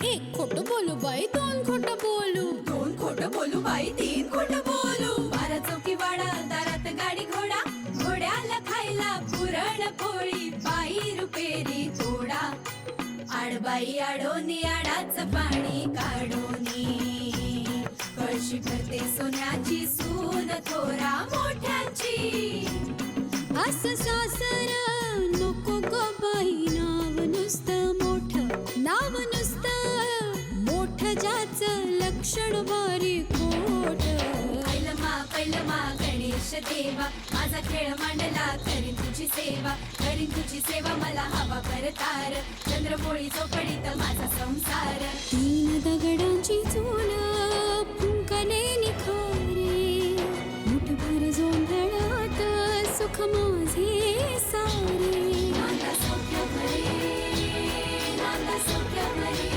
एक खोटं बोलू बाई, दोन खोटं बोलू, दोन खोटं बोलू बाई, तीन खोटं बोलू. 12 चौकी वाडा, दारात गाडी घोडा, घोड्याला खायला पुरण पोळी, बाई रुपेरी थोडा. आडबाई आडोनी आडाचं पाणी काढोनी, कळशी भरते सोन्याची सून थोरा मोठ्याची. असं सासर नको ग बाई, नाव नुसतं मोठं, नाव नुसतं मोठं, ज्याचं लक्षण भारी खोट. पैलमा गणेश देवा, माझा खेळ मांडला, करीन तुझी सेवा, करीन तुझी सेवा, मला हवा करतार, चंद्रपोळी चौकडीत माझा संसार. 3 दगडांची चूल फुंकणे निखारे, मुठभर जोंधळात सुख माझे सारे. नांदा सौख्य भरे, नांदा सौख्य भरे,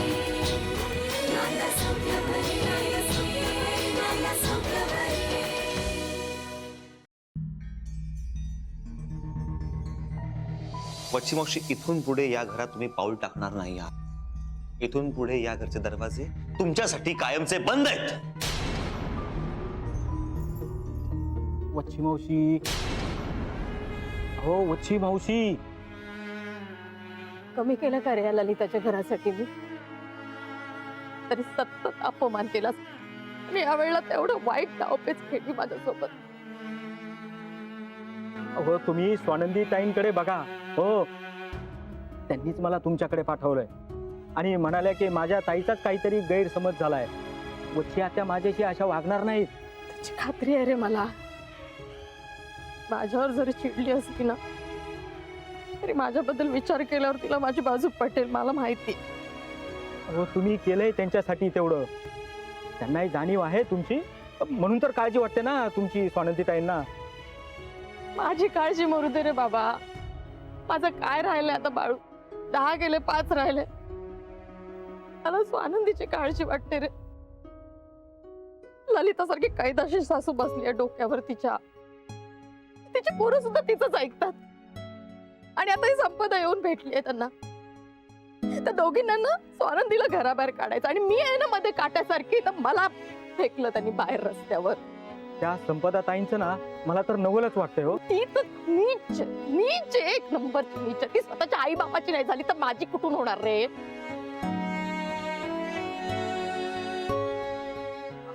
नांदा सौख्य भरे, नांदा सौख्य भरे. वच्छी मावशी, इथून पुढे या घरात तुम्ही पाऊल टाकणार नाही आहात. इथून पुढे या घरचे दरवाजे तुमच्यासाठी कायमचे बंद आहेत. वच्छी मावशी, हो वच्छी मावशी. कमी केलं का रे या ललिताच्या घरासाठी मी? तरी सतत अपमान केलास आणि यावेळेला तेवढं वाईट डावपेच खेळली माझ्यासोबत. हो तुम्ही स्वानंदी ताईंकडे बघा. हो त्यांनीच मला तुमच्याकडे पाठवलंय आणि म्हणाल्या की माझ्या ताईचाच काहीतरी गैरसमज झालाय. वच्छी आत्या माझ्याशी अशा वागणार नाहीत. त्याची खात्री आहे रे मला. माझ्यावर जरी चिडली असती ना तरी माझ्याबद्दल विचार केल्यावर तिला माझी बाजू पटेल, मला माहिती. हो तुम्ही केलंय त्यांच्यासाठी तेवढं, त्यांनाही जाणीव आहे तुमची, म्हणून तर काळजी वाटते ना तुमची स्वानंदी ताईंना. माझी काळजी मरू दे रे बाबा. माझं काय राहिलंय आता बाळू? 10 गेले, 5 राहिले. मला स्वानंदीची काळजी वाटते रे. ललितासारखी कैदाशी सासू बसली आहे डोक्यावर तिच्या. तिची पोरं सुद्धा तिचंच ऐकतात. आणि आता ही संपदा येऊन भेटली आहे त्यांना. त्या दोघींना ना स्वानंदीला घराबाहेर काढायचं आणि मी आहे ना मध्ये काट्यासारखी, तर मला फेकलं त्यांनी बाहेर रस्त्यावर. त्या संपदा ताईंचं ना मला तर नवलच वाटतंय. हो ती तर नीच नीच, एक नंबरची नीच. ती स्वतःच्या आई बापाची नाही झाली तर माझी कुठून होणार रे?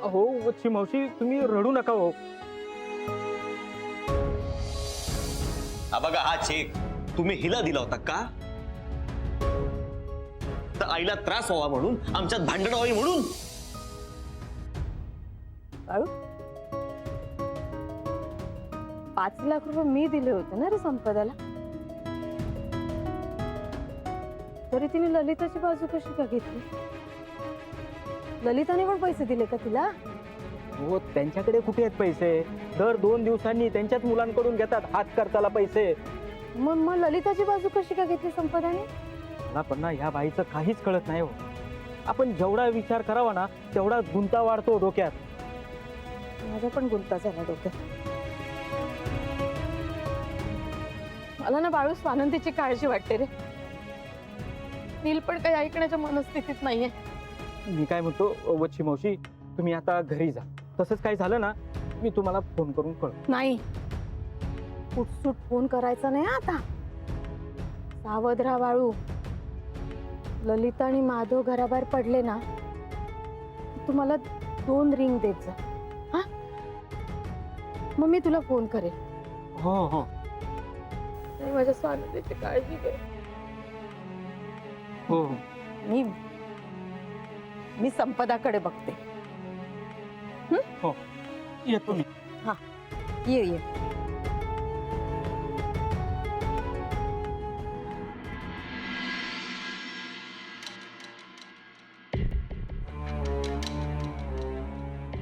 हो वच्छी मावशी, तुम्ही रडू नका. हो हा बघा, हा चेक तुम्ही हिला दिला होता का? तर आईला त्रास व्हावा म्हणून, आमच्यात भांडण व्हावी म्हणून? बाळू, 5 लाख रुपये मी दिले होते ना रे संपदाला. तरी तिने ललिताची बाजू कशी का घेतली? ललिताने पण पैसे दिले का तिला? हो त्यांच्याकडे कुठे आहेत पैसे? दर 2 दिवसांनी त्यांच्याच मुलांकडून घेतात हात खर्चाला पैसे. मग ललिताची बाजू कशी का घेतली संपदाने? मला पण ना ह्या बाईचं काहीच कळत नाही. हो आपण जेवढा विचार करावा ना तेवढा गुंता वाढतो डोक्यात. माझा पण गुंता झाला डोक्यात. मला ना बाळू स्वानंदीची काळजी वाटते रे. नील पण काही ऐकण्याच्या मनस्थितीत नाहीये. मी काय म्हणतो वच्छी मावशी, तुम्ही आता घरी जा. तसंच काय झालं ना मी तुम्हाला फोन करून कळवतो. नाही, उठसूट फोन करायचा नाही आता. सावध राहा बाळू. ललिता आणि माधव घराबाहेर पडले ना, तुम्हाला 2 रिंग देत जा. हा, मग मी तुला फोन करेन. हो हो माझ्या स्वानंदीची काळजी घे. हो मी संपदाकडे बघते. हो येतो मी. हा ये.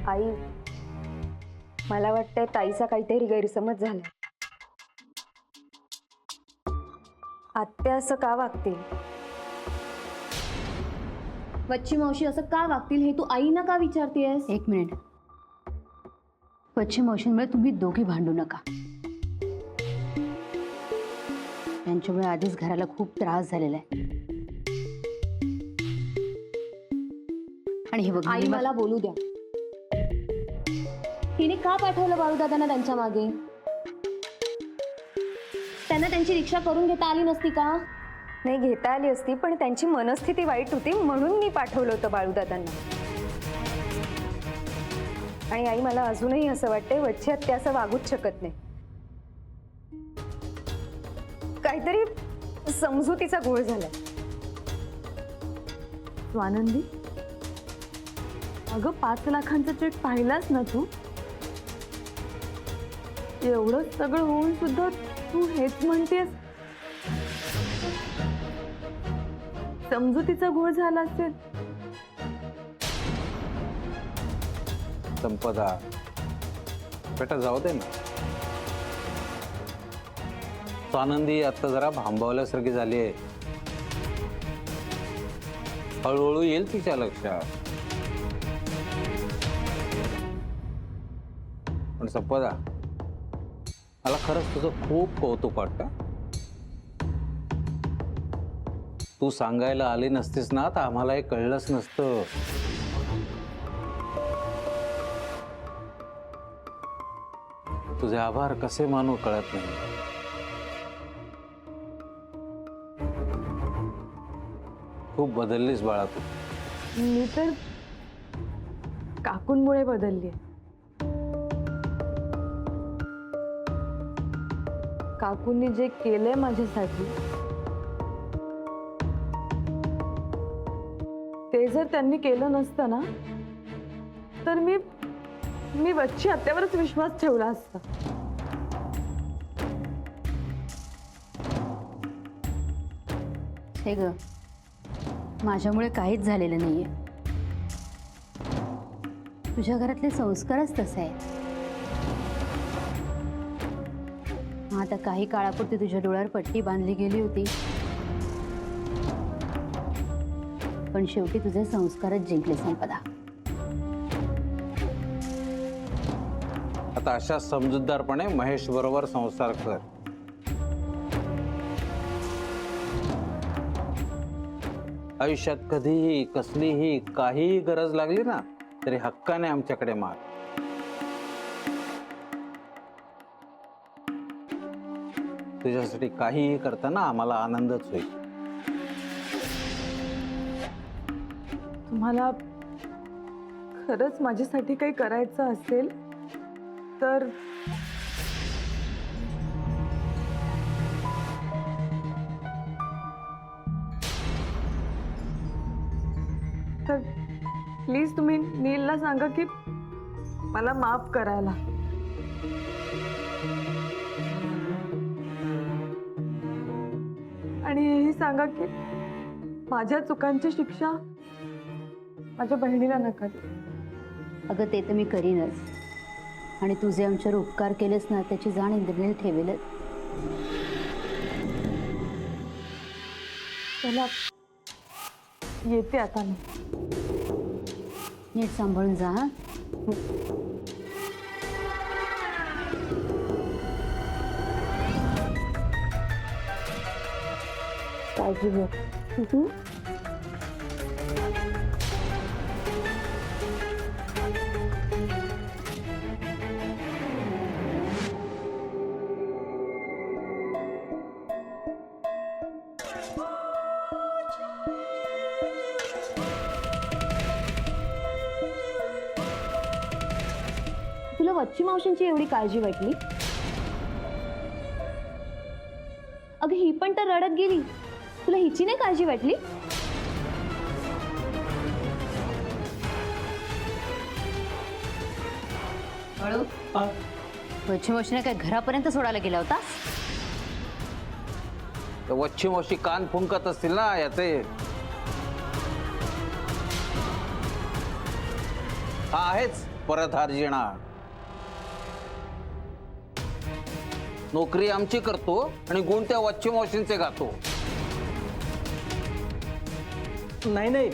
आई, मला वाटतंय ताईचा काहीतरी गैरसमज झाला. आत्या असं का वागतील? वच्छी मावशी असं का वागतील हे तू आईना का विचारतेस? 1 मिनिट. वच्छी मावशींमुळे तुम्ही दोघी भांडू नका. त्यांच्यामुळे आधीच घराला खूप त्रास झालेला आहे. आणि हे बघ आई नीलिमा, मला बोलू द्या. तिने का पाठवलं बाळूदादांना त्यांच्या मागे? त्यांना त्यांची रिक्षा करून घेता आली नसती का? नाही, घेता आली असती, पण त्यांची मनस्थिती वाईट होती म्हणून मी पाठवलं होतं बाळूदादांना. आणि आई मला अजूनही असं वाटतंय वच्छी आत्या असं वागूच शकत नाही. काहीतरी समजुतीचा घोळ झालाय. स्वानंदी, अगं 5 लाखांचा चेक पाहिलास ना तू? एवढं सगळं होऊन सुद्धा तू हेच म्हणतेस समजुतीचा घोळ झाला असेल. संपदा बेटा जाऊ दे ना. स्वानंदी आता जरा भांबवल्यासारखी झाली आहे. हळूहळू येईल तिच्या लक्षात. पण संपदा, मला खरंच तुझं खूप कौतुक वाटतं. तू सांगायला आली नसतीस ना तर आम्हाला हे कळलंच नसतं. तुझे आभार कसे मानू कळत नाही. खूप बदललीस बाळा तू. मी तर काकूंमुळे बदलली. काकूंनी जे केलंय माझ्यासाठी ते जर त्यांनी केलं नसतं ना तर मी वच्छी आत्यावरच विश्वास ठेवला असता. हे ग, माझ्यामुळे काहीच झालेलं नाहीये. तुझ्या घरातले संस्कारच तसे आहेत. आता काही काळापुरती तुझ्या डोळ्यावर पट्टी बांधली गेली होती, पण शेवटी तुझे संस्कारच जिंकले संपदा. आता अशा समजूतदारपणे महेश बरोबर संसार कर. आयुष्यात कधीही कसलीही काहीही गरज लागली ना तरी हक्काने आमच्याकडे माग. तुझ्यासाठी काहीही करताना आम्हाला आनंदच होईल. तुम्हाला खरंच माझ्यासाठी काही करायचं असेल तर प्लीज तुम्ही नीलला सांगा की मला माफ करायला. आणि हेही सांगा की माझ्या चुकांची शिक्षा माझ्या बहिणीला नका देऊ. अगं ते तर मी करीनच, आणि तुझे आमच्यावर उपकार केलेस ना त्याची जाण इंद्रनील ठेवेलच. चला येते आता मी. नीट सांभाळून जा हा. काळजी घे. तुला वच्छी मावशींची एवढी काळजी वाटली? अगं ही पण तर रडत गेली, तुला हिची नाही काळजी वाटली? वच्छी मावशीने काय घरापर्यंत सोडायला गेला होता? वच्छी मोशी कान फुंकत असतील ना याचे. हा आहेच परत हार येणार. नोकरी आमची करतो आणि गुण त्या वच्छी मावशींचे गातो. नाही नाही,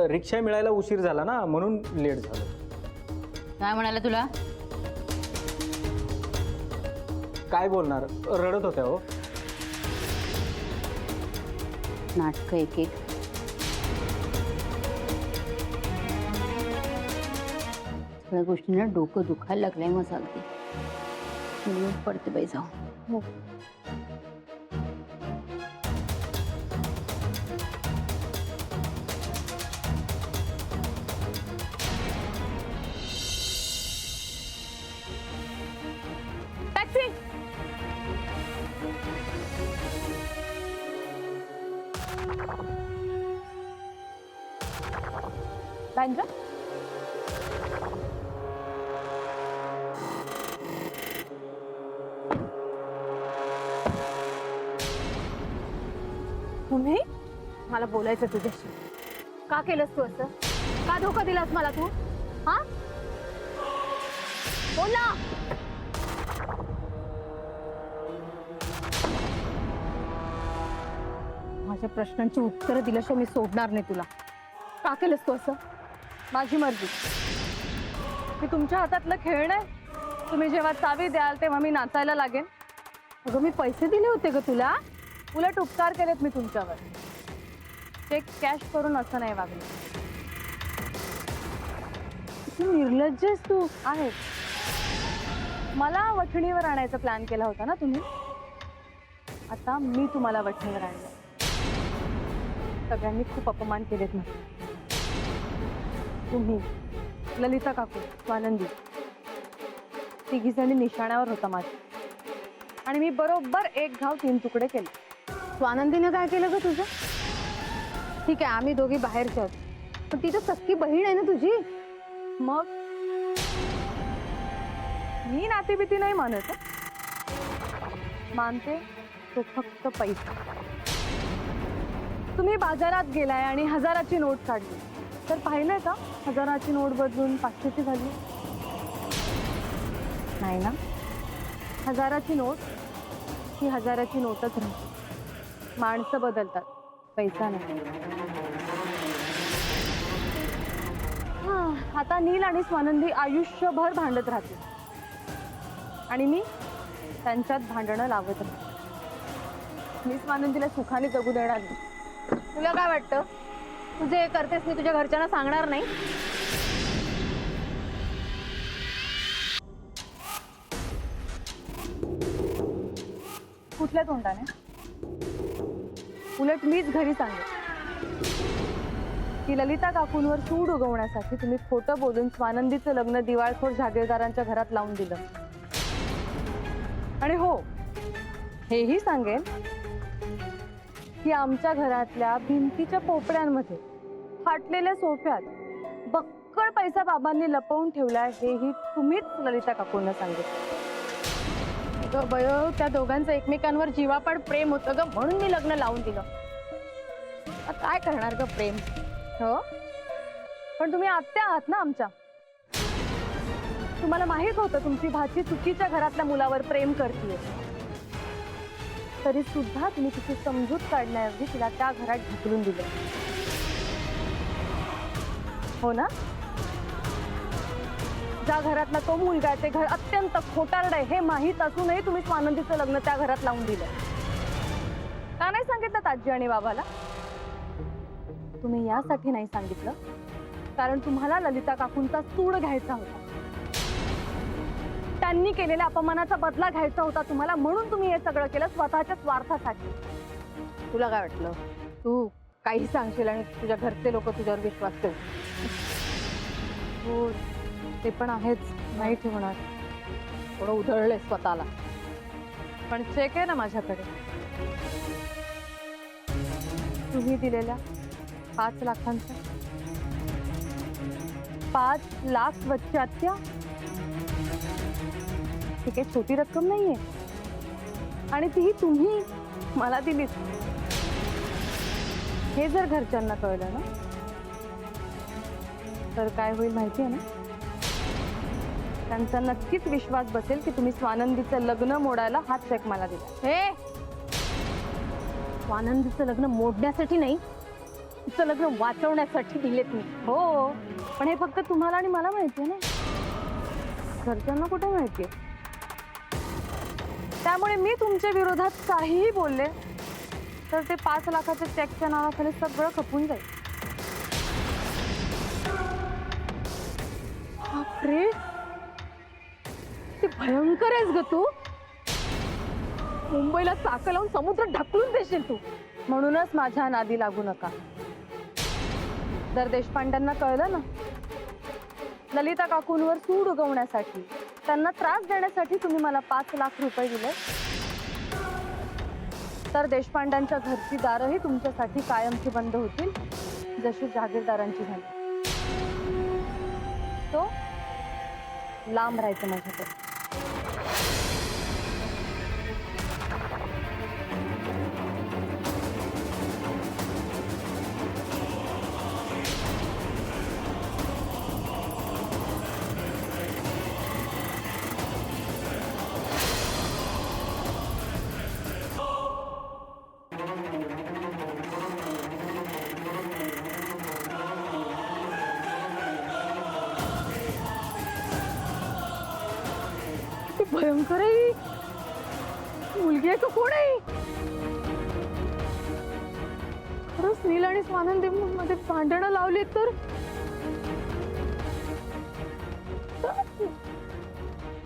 रिक्षा मिळायला उशीर झाला ना म्हणून लेट झालं. काय म्हणाला तुला? काय बोलणार, रडत होत्या हो. नाटक एक एक. सगळ्या गोष्टींना डोकं दुखायला लागलंय मग चालते. मी पडते बाई जाऊ. हो. टॅक्सी. बँड्रा. तुम्ही मला बोलायचं तुझ्याशी. का केलंस तू असं? का धोका दिलास मला तू? हा बोल ना. माझ्या प्रश्नांची उत्तरं दिल्याशिवाय मी सोडणार नाही तुला. का केलंस तू असं? माझी मर्जी. मी तुमच्या हातातलं खेळणं आहे. तुम्ही जेव्हा चावी द्याल तेव्हा मी नाचायला लागेन. अगं मी पैसे दिले होते ग तुला. उलट उपकार केलेत मी तुमच्यावर. चेक कॅश करून असं नाही वागलं. किती निर्लज्ज आहेस तू. आहेस. मला वठणीवर आणायचा प्लॅन केला होता ना तुम्ही. आता मी तुम्हाला वठणीवर आणलं. सगळ्यांनी खूप अपमान केलेत ना. तुम्ही, ललिता काकू, स्वानंदी, तिघी जणी निशाण्यावर होता माझ्या. आणि मी बरोबर एक घाव 3 तुकडे केले. स्वानंदीनं काय केलं ग तुझं? ठीक आहे आम्ही दोघी बाहेरच्या आहोत, पण ती तर सक्की बहीण आहे ना तुझी. मग मी नातेबिती नाही मानत. मानते तो फक्त पैसा. तुम्ही बाजारात गेलाय आणि 1000ची नोट काढली तर पाहिलंय का 1000ची नोट बदलून 500ची झाली? नाही ना. 1000ची नोट ही 1000ची नोटच राहते. माणसं बदलतात, पैसा नाही. आता नील आणि स्वानंदी आयुष्यभर भांडत राहतील आणि मी त्यांच्यात भांडणं लावत राहते. मी स्वानंदीला सुखाने जगू देणार नाही. तुला काय वाटतं तू जे करतेस मी तुझ्या घरच्यांना सांगणार नाही? कुठल्या तोंडाने? उलट मीच घरी सांगेन की ललिता काकूंवर सूड उगवण्यासाठी तुम्ही खोटं बोलून स्वानंदीचं लग्न दिवाळखोर जागीरदारांच्या घरात लावून दिलं. आणि हो, हेही सांगेन की आमच्या घरातल्या भिंतीच्या पोपड्यांमध्ये फाटलेल्या सोफ्यात बक्कळ पैसा बाबांनी लपवून ठेवलाय हेही तुम्हीच ललिता काकूंना सांगितलं. अगं बय, त्या दोघांचं एकमेकांवर जीवापाड प्रेम होतं ग, म्हणून मी लग्न लावून दिलं. आता काय करणार ग प्रेम. हो, पण तुम्ही आत्या आहात ना आमच्या. तुम्हाला माहित होतं तुमची भाची चुकीच्या घरातल्या मुलावर प्रेम करते, तरी सुद्धा तुम्ही तिची समजूत काढण्याऐवजी तिला त्या घरात ढकलून दिलं. हो ना. ज्या घरातला तो मुलगा आहे ते घर अत्यंत खोटारड आहे हे माहीत असूनही तुम्ही स्वानंदीचं लग्न त्या घरात लावून दिलं. का नाही सांगितलं आजी आणि बाबाला? तुम्ही यासाठी नाही सांगितलं कारण तुम्हाला ललिता काकूंचा सूड घ्यायचा होता. त्यांनी केलेल्या अपमानाचा बदला घ्यायचा होता तुम्हाला, म्हणून तुम्ही हे सगळं केलं स्वतःच्या स्वार्थासाठी. तुला काय वाटलं तू काही सांगशील आणि तुझ्या घरचे लोक तुझ्यावर विश्वास ठेवतील? हो ते पण आहेच, नाही ठेवणार. थोडं उधळलंय स्वतःला, पण चेक आहे ना माझ्याकडे. तुम्ही दिलेल्या 5 लाखांचा. 5 लाख वच्चे आत्या. ही काही छोटी रक्कम नाहीये आणि तीही तुम्ही मला दिलीत. हे जर घरच्यांना कळलं ना तर काय होईल माहिती आहे ना. त्यांचा नक्कीच विश्वास बसेल की तुम्ही स्वानंदीचं लग्न मोडायला हा चेक मला दिला. हे स्वानंदीचं लग्न मोडण्यासाठी नाही, तिचं लग्न वाचवण्यासाठी दिलेत मी. हो, पण हे फक्त तुम्हाला आणि मला माहितीये ना, घरच्यांना कुठे माहितीये. त्यामुळे मी तुमच्या विरोधात काहीही बोलले तर ते 5 लाखाच्या चेकच्या नावाखाली सगळं खपून जाईल. बापरे, ते भयंकर आहेस ग तू. मुंबईला चाकं लावून समुद्र ढकलून देशील तू. म्हणूनच माझ्या नादी लागू नका. जर देशपांड्यांना कळलं ना ललिता काकूंवर सूड उगवण्यासाठी, त्यांना त्रास देण्यासाठी तुम्ही मला 5 लाख रुपये दिले, तर देशपांड्यांच्या घरची दारही तुमच्यासाठी कायमची बंद होतील, जशी जागीरदारांची झाली. तो लांब राहायचं माझ्याकडे. भयंकर आहे. मुलगी आहे का कोण आहे? खरंच नील आणि स्वानंदी मध्ये भांडणं लावली तर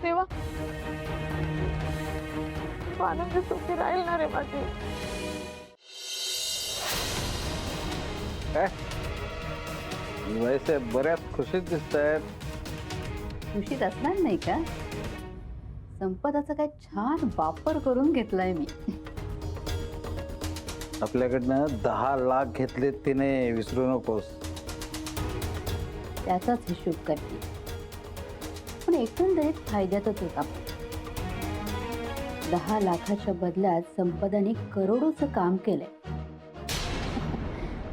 तेव्हा स्वानंदी सुखी राहील ना रे माझी. वैसे बऱ्याच खुशीत दिसत आहेत. खुशीत असणार नाही का? संपदाचा काय छान वापर करून घेतलाय मी. आपल्याकडनं 10 लाख घेतले तिने, विसरू नकोस. त्याचाच हिशोब करते, पण एकंदरीत फायद्यातच होता. 10 लाखाच्या बदल्यात संपदाने करोडोचं काम केलंय.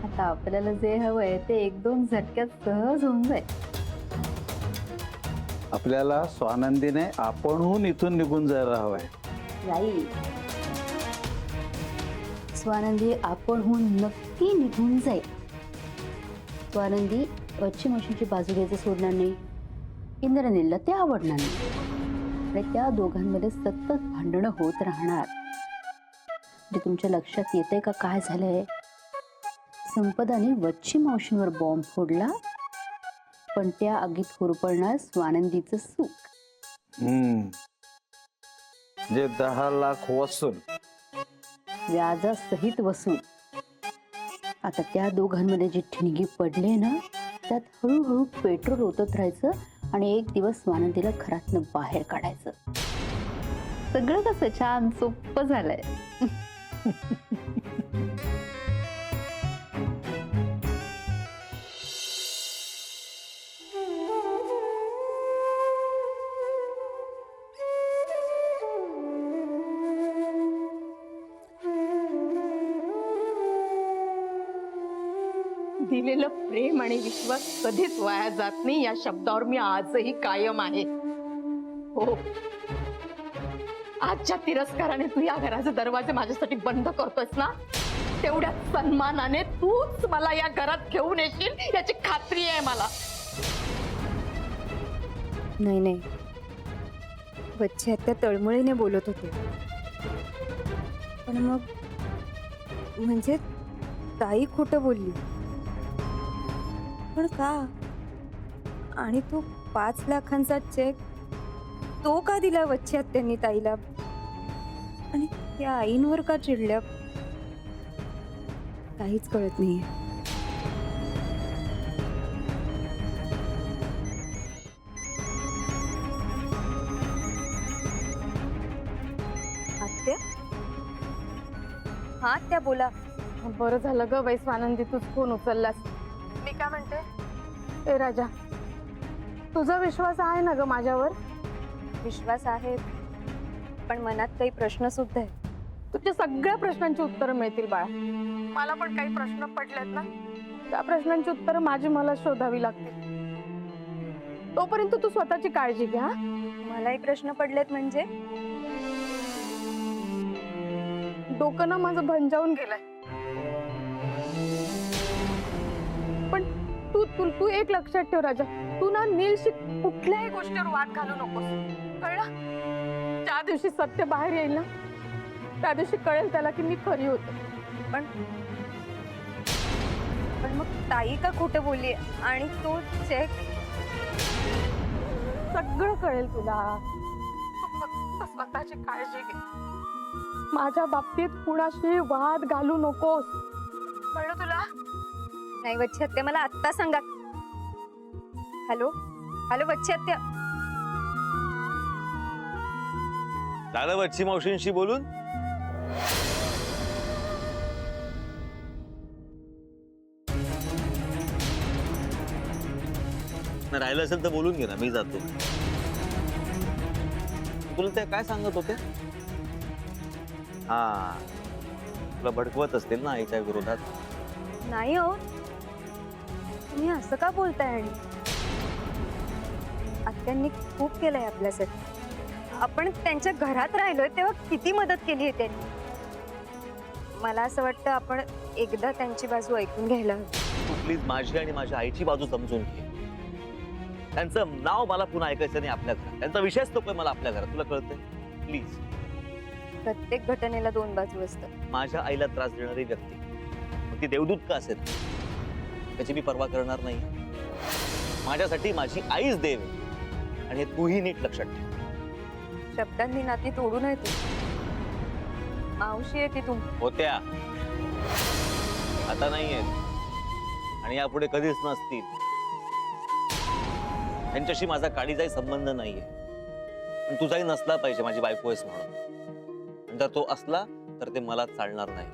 आता आपल्याला जे हवंय ते 1-2 झटक्यात सहज होऊन जाईल. आपल्याला स्वानंदीने आपणहून इथून निघून जायला हवंय. राईट. स्वानंदी आपणहून नक्की निघून जाईल. स्वानंदी वच्ची मावशींची बाजू घ्यायचं सोडणार नाही. इंद्रनीलला ते आवडणार नाही आणि त्या दोघांमध्ये सतत भांडणं होत राहणार. जे तुमच्या लक्षात येतंय का काय झालंय? संपदाने वच्ची मावशींवर बॉम्ब फोडला, पण त्या आगीत होरपळणार स्वानंदीचं सुख. जे 10 लाख वसूल, व्याजासहित वसूल. आता त्या दोघांमध्ये जी ठिणगी पडले ना, त्यात हळूहळू पेट्रोल ओतत राहायचं आणि एक दिवस स्वानंदीला घरातनं बाहेर काढायचं. सगळं कसं छान सोपं झालंय. दिलेलं प्रेम आणि विश्वास कधीच वाया जात नाही, या शब्दावर मी आजही कायम आहे. हो, आजच्या तिरस्काराने तू या घराचे दरवाजे माझ्यासाठी बंद करतोयस ना, तेवढ्या सन्मानाने तूच मला या घरात घेऊन येशील याची खात्री आहे मला. नाही, वच्ची आत्या तळमळीने बोलत होते, पण मग म्हणजे ताई खोटं बोलली. पण का? आणि तो 5 लाखांचा चेक तो का दिला वच्ची आत्यांनी ताईला? आणि त्या आईंवर का चिडल्या? काहीच कळत नाहीये. आत्या? हा आत्या बोला. बरं झालं ग बाई स्वानंदी, तूच फोन उचललास. मी काय म्हणते, ए राजा, तुझा विश्वास आहे ना ग माझ्यावर? विश्वास आहे, पण मनात काही प्रश्न सुद्धा आहे. तुझ्या सगळ्या प्रश्नांची उत्तरं मिळतील बाळा. मला पण काही प्रश्न पडलेत ना, त्या प्रश्नांची उत्तरं माझी मला शोधावी लागतील. तोपर्यंत तू स्वतःची काळजी घ्या. मलाही प्रश्न पडलेत म्हणजे? डोकं ना माझं भंजावून गेलंय. पण तू एक लक्षात ठेव राजा, तू ना नीलशी कुठल्याही गोष्टीवर वाद घालू नकोस, कळलं? ज्या दिवशी सत्य बाहेर येईल ना, त्या दिवशी कळेल त्याला की मी खरी होते. पण मग ताई का खोटं बोलली? आणि तो चेक सगळं कळेल तुला. तू फक्त स्वतःची काळजी घे. माझ्या बाबतीत कुणाशी वाद घालू नकोस, कळलं तुला? नाही वच्छी आत्या, मला आत्ता सांगा. हॅलो हॅलो वच्छी आत्या. झालं वच्छी मावशींशी बोलून? राहिलं असेल तर बोलून घे ना, मी जातो. तुला ते काय सांगत होते? हा, तुला भडकवत असतील ना आईच्या विरोधात? नाही हो, तुम्ही असं का बोलताय? आणि आत्यांनी खूप केलंय आपल्यासाठी. आपण त्यांच्या घरात राहिलोय तेव्हा किती मदत केली आहे त्यांनी. मला असं वाटतं आपण एकदा त्यांची बाजू ऐकून घ्यायला हवी. तू प्लीज माझी आणि माझ्या आईची बाजू समजून घे. त्यांचं नाव मला पुन्हा ऐकायचं नाही आपल्या घरात. त्यांचा विषयच नकोय मला आपल्या घरात, तुला कळतंय? प्लीज. प्रत्येक घटनेला दोन बाजू असतात. माझ्या आईला त्रास देणारी व्यक्ती, मग ती देवदूत का असेल, त्याची मी पर्वा करणार नाही. माझ्यासाठी माझी आईच देव आहे, आणि हे तूही नीट लक्षात ठेव. शब्दांनी नाती तोडू नये. तू मावशी आहे ती तुम होत्या, आता नाहीये, आणि यापुढे कधीच नसतील. त्यांच्याशी माझा काडीचाही संबंध नाहीये. पण तुझाही नसला पाहिजे, माझी बायको आहेस म्हणून. जर तो असला तर ते मला चालणार नाही.